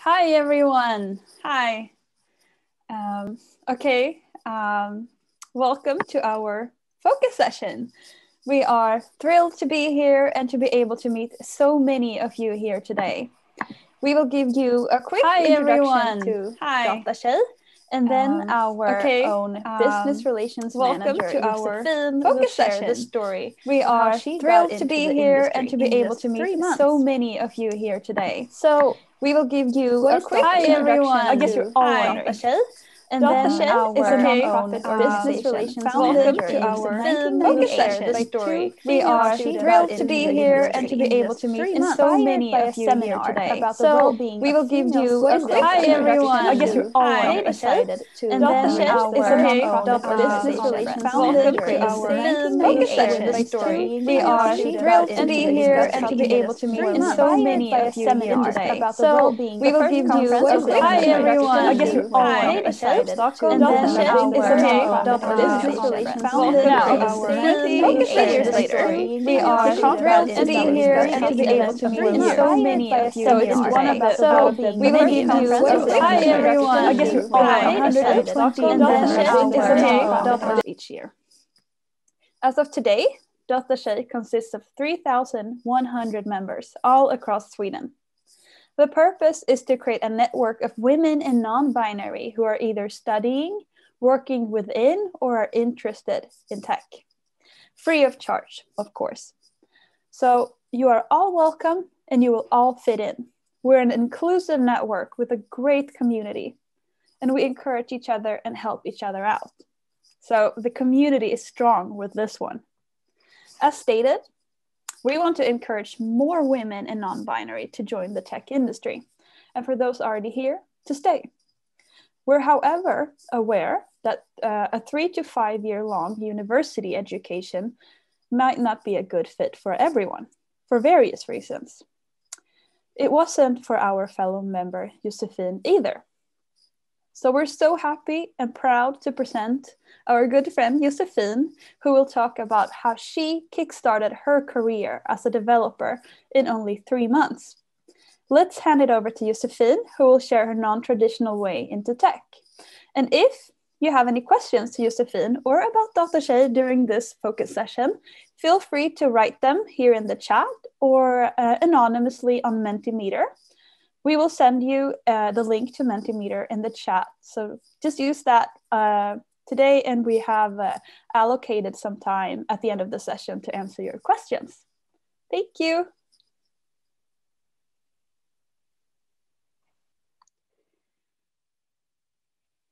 Hi everyone. Hi. Okay. Welcome to our focus session. We are thrilled to be here and to be able to meet so many of you here today. We will give you a quick introduction to Datatjej, and then our own business relations manager, to our focus session. The story. We are thrilled to be here and to be able to meet so many of you here today. So we will give you a quick introduction. I guess you're all wondering. And then our own business relations manager to our focus session. The story. We are thrilled to be here and to be able to meet so many of you here today. So we will give you a quick introduction. I guess you're all excited. And then our business relations manager to our focus session. The story. We are thrilled to be here and to be able to meet so many of you here today. So we will give you a quick introduction. I guess you're all excited. And then our business relations focus years later. We are thrilled to be here and to be able to meet so many of you here today. So we will give you a quick introduction. I guess you're all excited. And then our each year. As of today, Datatjej consists of 3,100 members all across Sweden. The purpose is to create a network of women and non-binary who are either studying, working within, or are interested in tech. Free of charge, of course. So you are all welcome and you will all fit in. We're an inclusive network with a great community, and we encourage each other and help each other out. So the community is strong with this one. As stated, we want to encourage more women and non-binary to join the tech industry, and for those already here, to stay. We're, however, aware that a 3 to 5 year long university education might not be a good fit for everyone, for various reasons. It wasn't for our fellow member, Josephine, either. So we're so happy and proud to present our good friend Josephine, who will talk about how she kickstarted her career as a developer in only 3 months. Let's hand it over to Josephine, who will share her non-traditional way into tech. And if you have any questions to Josephine or about Datatjej during this focus session, feel free to write them here in the chat or anonymously on Mentimeter. We will send you the link to Mentimeter in the chat. So just use that today, and we have allocated some time at the end of the session to answer your questions. Thank you.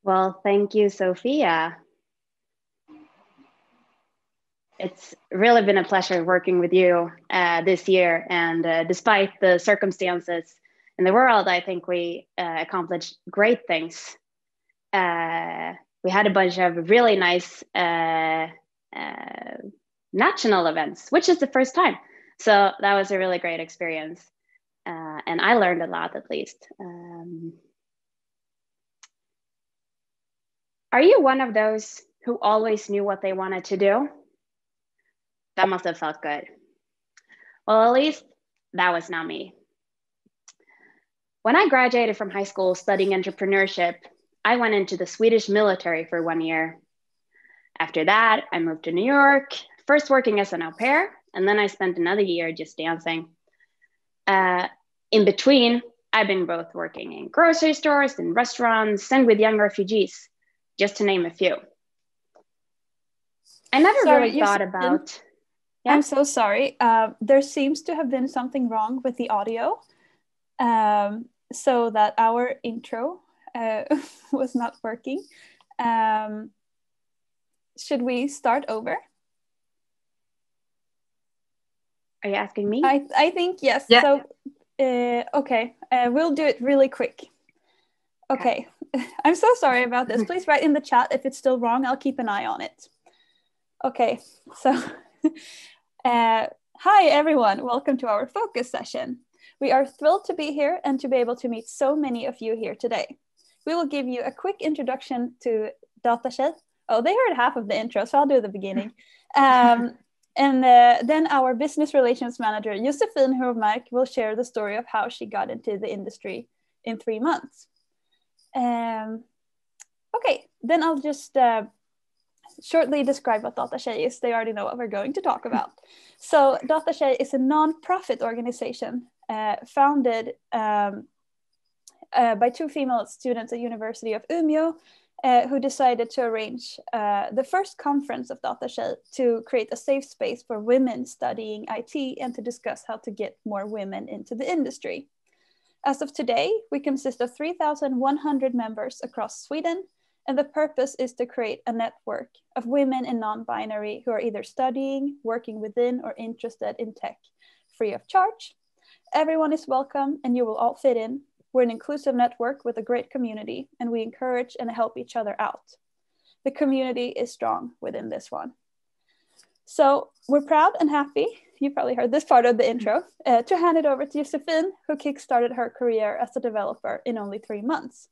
Well, thank you, Sophia. It's really been a pleasure working with you this year, and despite the circumstances in the world, I think we accomplished great things. We had a bunch of really nice national events, which is the first time. So that was a really great experience. And I learned a lot, at least. Are you one of those who always knew what they wanted to do? That must have felt good. Well, at least that was not me. When I graduated from high school studying entrepreneurship, I went into the Swedish military for 1 year. After that, I moved to New York, first working as an au pair, and then I spent another year just dancing. In between, I've been both working in grocery stores, in restaurants, and with young refugees, just to name a few. I never really thought about... Yeah? I'm so sorry. There seems to have been something wrong with the audio, so that our intro was not working. Should we start over? Are you asking me? I think yes. Yeah. So, okay, we'll do it really quick. Okay, I'm so sorry about this. Please write in the chat if it's still wrong. I'll keep an eye on it. Okay, so hi everyone. Welcome to our focus session. We are thrilled to be here and to be able to meet so many of you here today. We will give you a quick introduction to Datatjej. Oh, they heard half of the intro, so I'll do the beginning. And then our business relations manager, Josephine Hurmark, will share the story of how she got into the industry in 3 months. Okay, then I'll just shortly describe what Datatjej is. They already know what we're going to talk about. So Datatjej is a non-profit organization founded by 2 female students at University of Umeå who decided to arrange the first conference of Datatjej to create a safe space for women studying IT and to discuss how to get more women into the industry. As of today, we consist of 3,100 members across Sweden, and the purpose is to create a network of women and non-binary who are either studying, working within, or interested in tech, free of charge. Everyone is welcome and you will all fit in. We're an inclusive network with a great community, and we encourage and help each other out. The community is strong within this one. So we're proud and happy, you probably heard this part of the intro, to hand it over to Josephine, who kickstarted her career as a developer in only 3 months.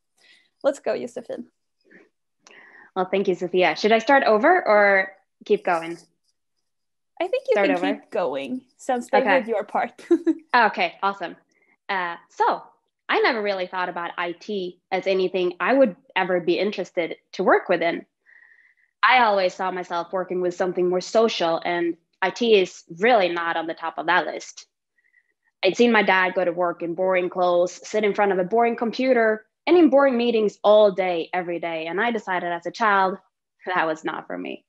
Let's go, Josephine. Well, thank you, Sophia. Should I start over or keep going? I think you can keep going since they heard your part. Okay, awesome. So I never really thought about IT as anything I would ever be interested to work within. I always saw myself working with something more social, and IT is really not on the top of that list. I'd seen my dad go to work in boring clothes, sit in front of a boring computer, and in boring meetings all day, every day. And I decided as a child, that was not for me.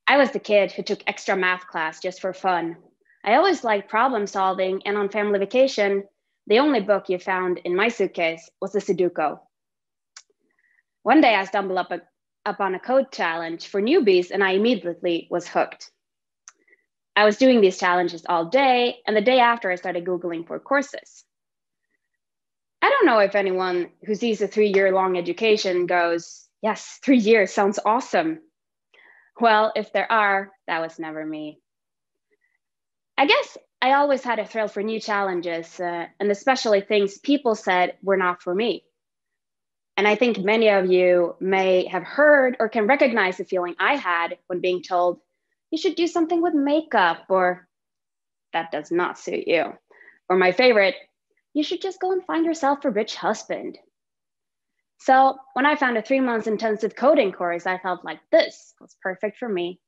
I was the kid who took extra math class just for fun. I always liked problem solving, and on family vacation, the only book you found in my suitcase was a Sudoku. One day I stumbled up on a code challenge for newbies, and I immediately was hooked. I was doing these challenges all day, and the day after I started Googling for courses. I don't know if anyone who sees a 3-year-long education goes, yes, 3 years sounds awesome. Well, if there are, that was never me. I guess I always had a thrill for new challenges, and especially things people said were not for me. And I think many of you may have heard or can recognize the feeling I had when being told, you should do something with makeup, or that does not suit you. Or my favorite, you should just go and find yourself a rich husband. So when I found a 3-month intensive coding course, I felt like this was perfect for me.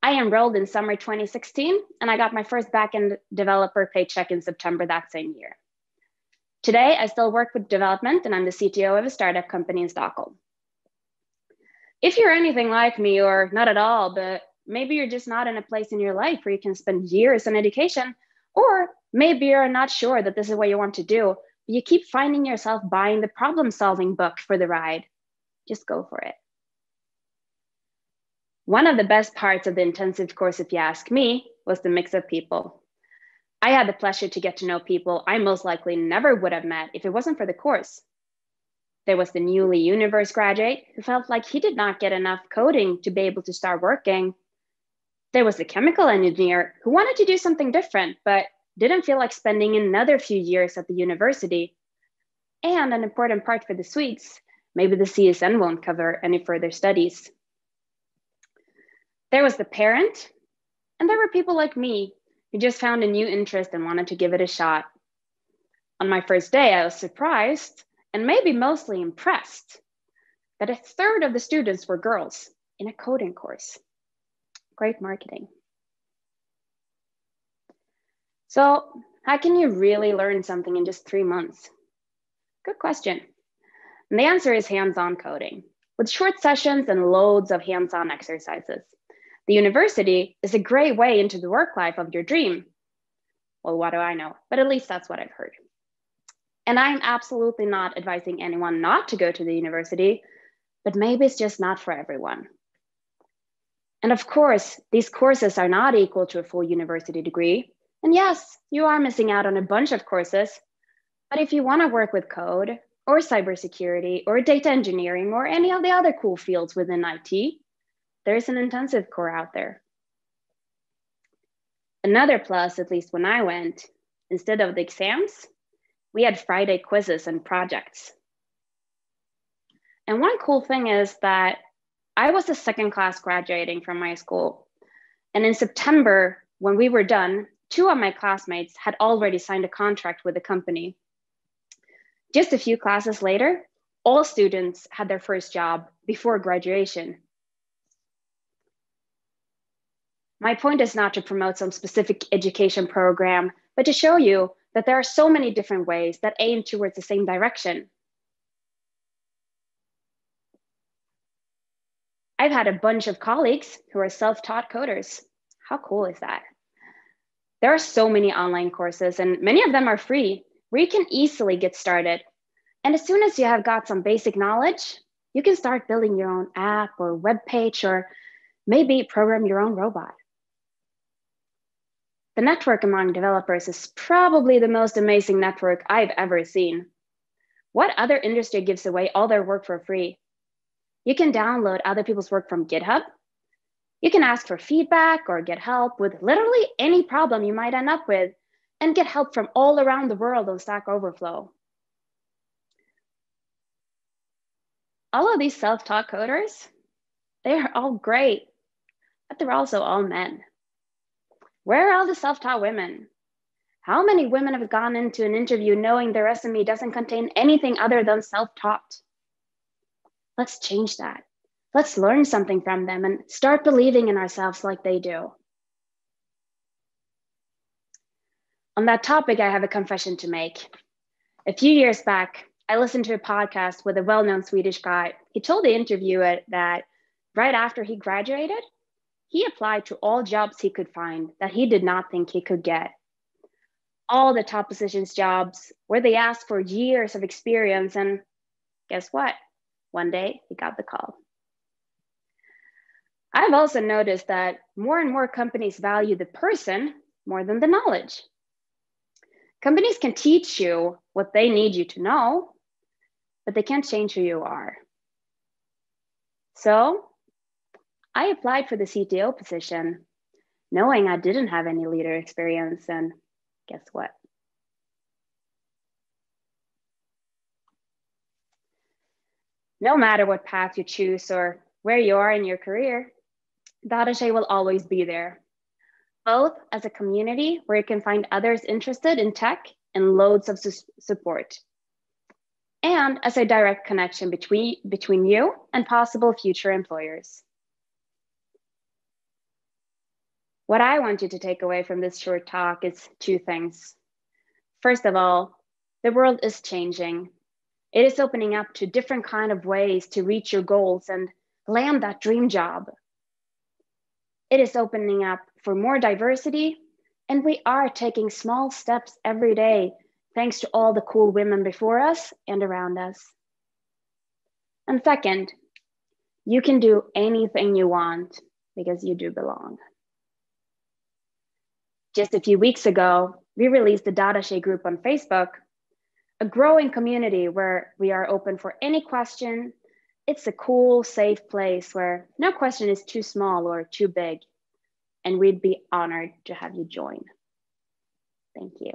I enrolled in summer 2016, and I got my first backend developer paycheck in September that same year. Today, I still work with development, and I'm the CTO of a startup company in Stockholm. If you're anything like me, or not at all, but maybe you're just not in a place in your life where you can spend years in education, or maybe you're not sure that this is what you want to do, but you keep finding yourself buying the problem-solving book for the ride, just go for it. One of the best parts of the intensive course, if you ask me, was the mix of people. I had the pleasure to get to know people I most likely never would have met if it wasn't for the course. There was the newly Universe graduate who felt like he did not get enough coding to be able to start working. There was the chemical engineer who wanted to do something different, but didn't feel like spending another few years at the university. And an important part for the Swedes, maybe the CSN won't cover any further studies. There was the parent, and there were people like me who just found a new interest and wanted to give it a shot. On my first day, I was surprised, and maybe mostly impressed, that 1/3 of the students were girls in a coding course. Great marketing. So how can you really learn something in just 3 months? Good question. And the answer is hands-on coding, with short sessions and loads of hands-on exercises. The university is a great way into the work life of your dream. Well, what do I know? But at least that's what I've heard. And I'm absolutely not advising anyone not to go to the university, but maybe it's just not for everyone. And of course, these courses are not equal to a full university degree. And yes, you are missing out on a bunch of courses. But if you want to work with code or cybersecurity or data engineering or any of the other cool fields within IT, there's an intensive core out there. Another plus, at least when I went, instead of the exams, we had Friday quizzes and projects. And one cool thing is that I was the second class graduating from my school. And in September, when we were done, 2 of my classmates had already signed a contract with the company. Just a few classes later, all students had their first job before graduation. My point is not to promote some specific education program, but to show you that there are so many different ways that aim towards the same direction. I've had a bunch of colleagues who are self-taught coders. How cool is that? There are so many online courses, and many of them are free, where you can easily get started. And as soon as you have got some basic knowledge, you can start building your own app or web page, or maybe program your own robot. The network among developers is probably the most amazing network I've ever seen. What other industry gives away all their work for free? You can download other people's work from GitHub. You can ask for feedback or get help with literally any problem you might end up with, and get help from all around the world on Stack Overflow. All of these self-taught coders, they are all great, but they're also all men. Where are all the self-taught women? How many women have gone into an interview knowing their resume doesn't contain anything other than self-taught? Let's change that. Let's learn something from them and start believing in ourselves like they do. On that topic, I have a confession to make. A few years back, I listened to a podcast with a well-known Swedish guy. He told the interviewer that right after he graduated, he applied to all jobs he could find that he did not think he could get. All the top positions jobs where they asked for years of experience, and guess what? One day he got the call. I've also noticed that more and more companies value the person more than the knowledge. Companies can teach you what they need you to know, but they can't change who you are. So I applied for the CTO position, knowing I didn't have any leader experience, and guess what? No matter what path you choose or where you are in your career, Datatjej will always be there, both as a community where you can find others interested in tech and loads of support, and as a direct connection between you and possible future employers. What I want you to take away from this short talk is two things. First of all, the world is changing. It is opening up to different kind of ways to reach your goals and land that dream job. It is opening up for more diversity, and we are taking small steps every day thanks to all the cool women before us and around us. And second, you can do anything you want because you do belong. Just a few weeks ago, we released the Datatjej group on Facebook, a growing community where we are open for any question. It's a cool, safe place where no question is too small or too big, and we'd be honored to have you join. Thank you.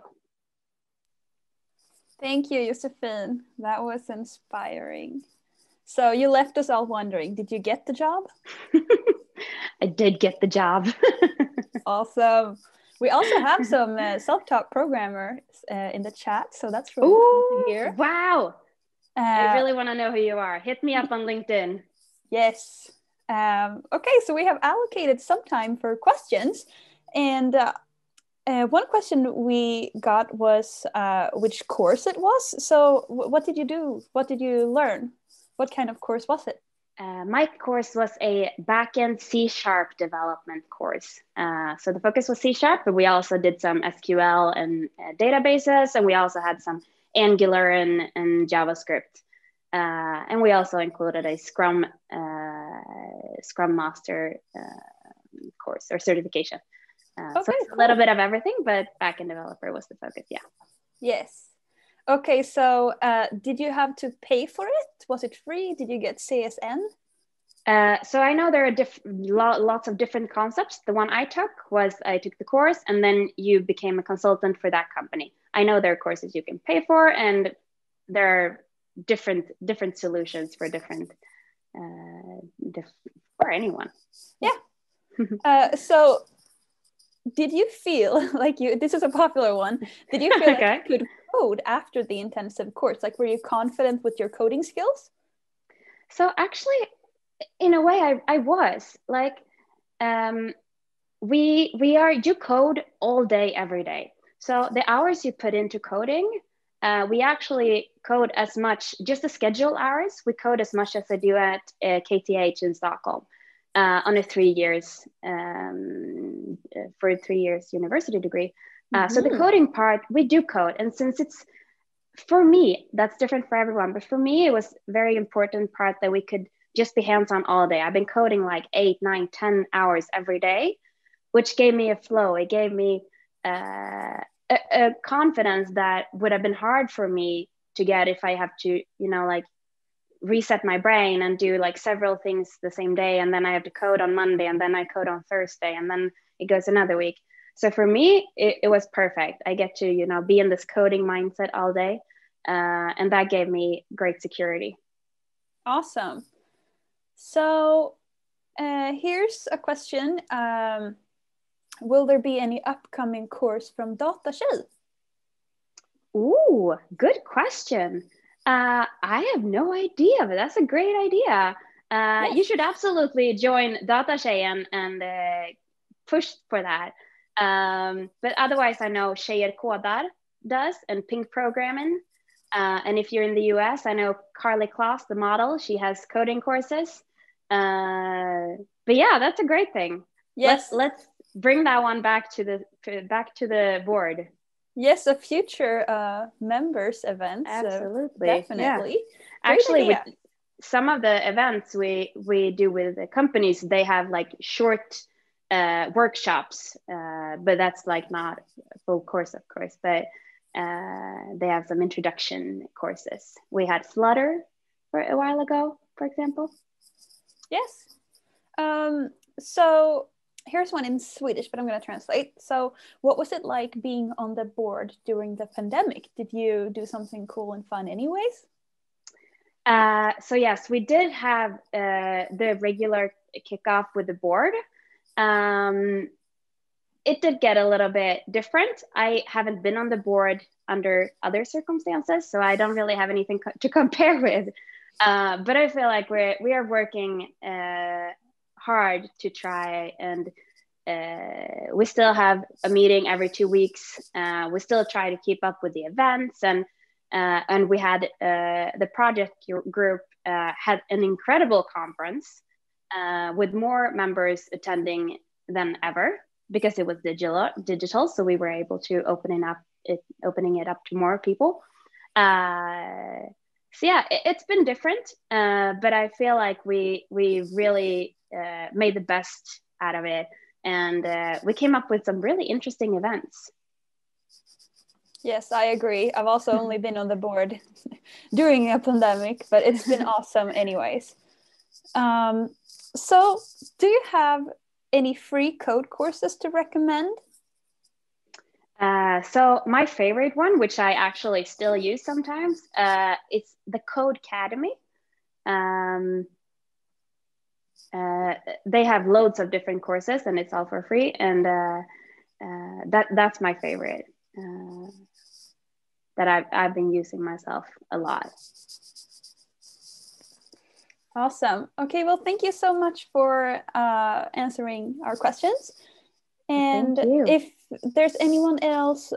Thank you, Josephine. That was inspiring. So you left us all wondering, did you get the job? I did get the job. Awesome. We also have some self-taught programmers in the chat, so that's really cool to hear. Wow. I really want to know who you are. Hit me up on LinkedIn. Yes. Okay, so we have allocated some time for questions. And one question we got was which course it was. So what did you do? What did you learn? What kind of course was it? My course was a backend C# development course. So the focus was C#, but we also did some SQL and databases, and we also had some Angular and JavaScript. And we also included a Scrum Master course or certification. So it's a little bit of everything, but backend developer was the focus, yeah. Yes. Okay, so did you have to pay for it? Was it free? Did you get CSN? So I know there are lots of different concepts. The one I took was I took the course and then you became a consultant for that company. I know there are courses you can pay for, and there are different solutions for for anyone. Yeah. So did you feel like this is a popular one. Did you feel like you could code after the intensive course? Like, were you confident with your coding skills? So actually, in a way, I was like, you code all day, every day. So the hours you put into coding, we actually code as much, just the schedule hours, we code as much as I do at KTH in Stockholm on a 3 years, for a 3 years university degree. So the coding part, we do code. And since it's, for me, that's different for everyone, but for me, it was very important part that we could just be hands-on all day. I've been coding like 8, 9, 10 hours every day, which gave me a flow. It gave me a confidence that would have been hard for me to get if I have to, like reset my brain and do like several things the same day. And then I have to code on Monday, and then I code on Thursday, and then it goes another week. So for me, it was perfect. I get to, be in this coding mindset all day. And that gave me great security. Awesome. So here's a question. Will there be any upcoming course from Datatjej? Ooh, good question. I have no idea, but that's a great idea. Yes. You should absolutely join Datatjej and push for that. But otherwise, I know Tjejer Kodar does, and Pink Programming. And if you're in the US, I know Carly Kloss, the model, she has coding courses. But yeah, that's a great thing. Yes, let's bring that one back to the board. Yes, a future members event. Absolutely, definitely. Yeah. Actually, with some of the events we do with the companies, they have like short workshops, but that's like not a full course, of course. But they have some introduction courses. We had Flutter for a while ago, for example. Yes. So here's one in Swedish, but I'm going to translate. So what was it like being on the board during the pandemic? Did you do something cool and fun anyways? So yes, we did have the regular kickoff with the board. It did get a little bit different. I haven't been on the board under other circumstances, so I don't really have anything to compare with. But I feel like we are working hard to try, and we still have a meeting every 2 weeks. We still try to keep up with the events, and we had the project group had an incredible conference with more members attending than ever, because it was digital, so we were able to opening it up to more people. So yeah, it's been different, but I feel like we really made the best out of it, and we came up with some really interesting events. Yes, I agree. I've also only been on the board during a pandemic, but it's been awesome anyways. So do you have any free code courses to recommend? So my favorite one, which I actually still use sometimes, it's the Codecademy. They have loads of different courses, and it's all for free. And that's my favorite that I've been using myself a lot. Awesome. Okay, well, thank you so much for answering our questions. And if there's anyone else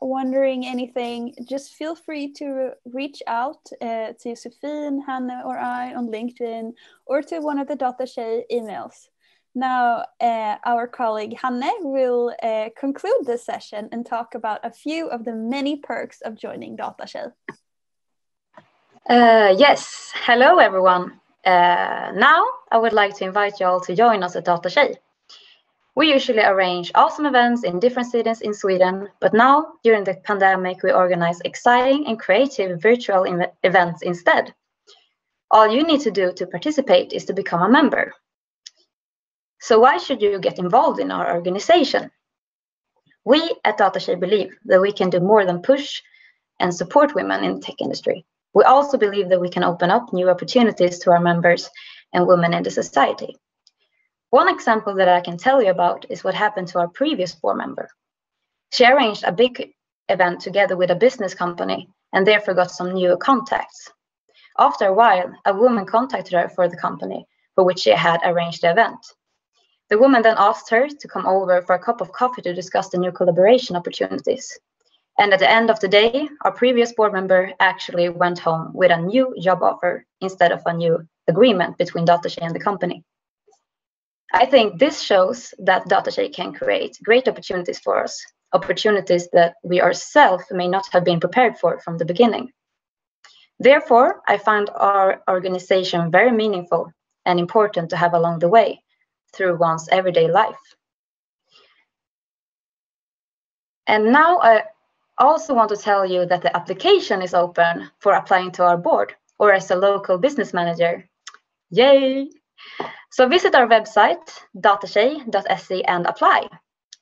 wondering anything, just feel free to reach out to Sofie, Hanne, or I on LinkedIn, or to one of the Datatjej emails. Now, our colleague Hanne will conclude this session and talk about a few of the many perks of joining Datatjej. Yes, hello everyone. Now I would like to invite you all to join us at Datatjej. We usually arrange awesome events in different cities in Sweden, but now during the pandemic we organize exciting and creative virtual events instead. All you need to do to participate is to become a member. So why should you get involved in our organization? We at Datatjej believe that we can do more than push and support women in the tech industry. We also believe that we can open up new opportunities to our members and women in the society. One example that I can tell you about is what happened to our previous board member. She arranged a big event together with a business company and therefore got some new contacts. After a while, a woman contacted her for the company for which she had arranged the event. The woman then asked her to come over for a cup of coffee to discuss the new collaboration opportunities. And at the end of the day, our previous board member actually went home with a new job offer instead of a new agreement between Datatjej and the company. I think this shows that Datatjej can create great opportunities for us, opportunities that we ourselves may not have been prepared for from the beginning. Therefore, I find our organization very meaningful and important to have along the way through one's everyday life. And now I also want to tell you that the application is open for applying to our board or as a local business manager. Yay! So visit our website, datatjej.se, and apply.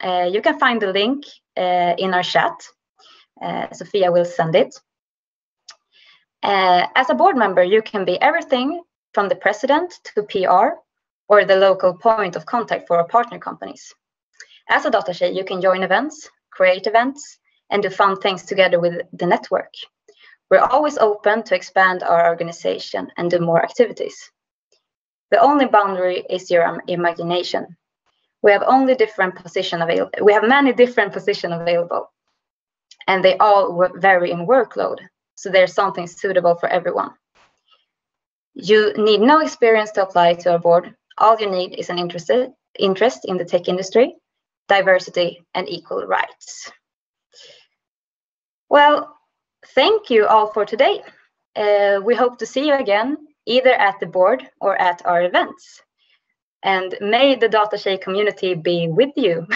You can find the link in our chat. Sofia will send it. As a board member, you can be everything from the president to PR or the local point of contact for our partner companies. As a Datatjej, you can join events, create events, and do fun things together with the network. We're always open to expand our organization and do more activities. The only boundary is your imagination. We have many different positions available, and they all vary in workload, so there's something suitable for everyone. You need no experience to apply to our board. All you need is an interest in the tech industry, diversity, and equal rights. Well, thank you all for today. We hope to see you again, either at the board or at our events. And may the Datatjej community be with you.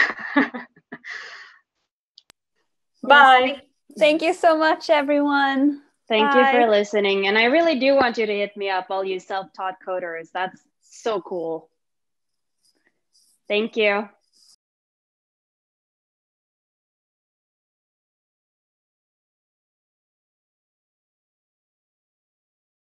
Bye. Yes, thank you so much, everyone. Thank you for listening. And I really do want you to hit me up, all you self-taught coders. That's so cool. Thank you.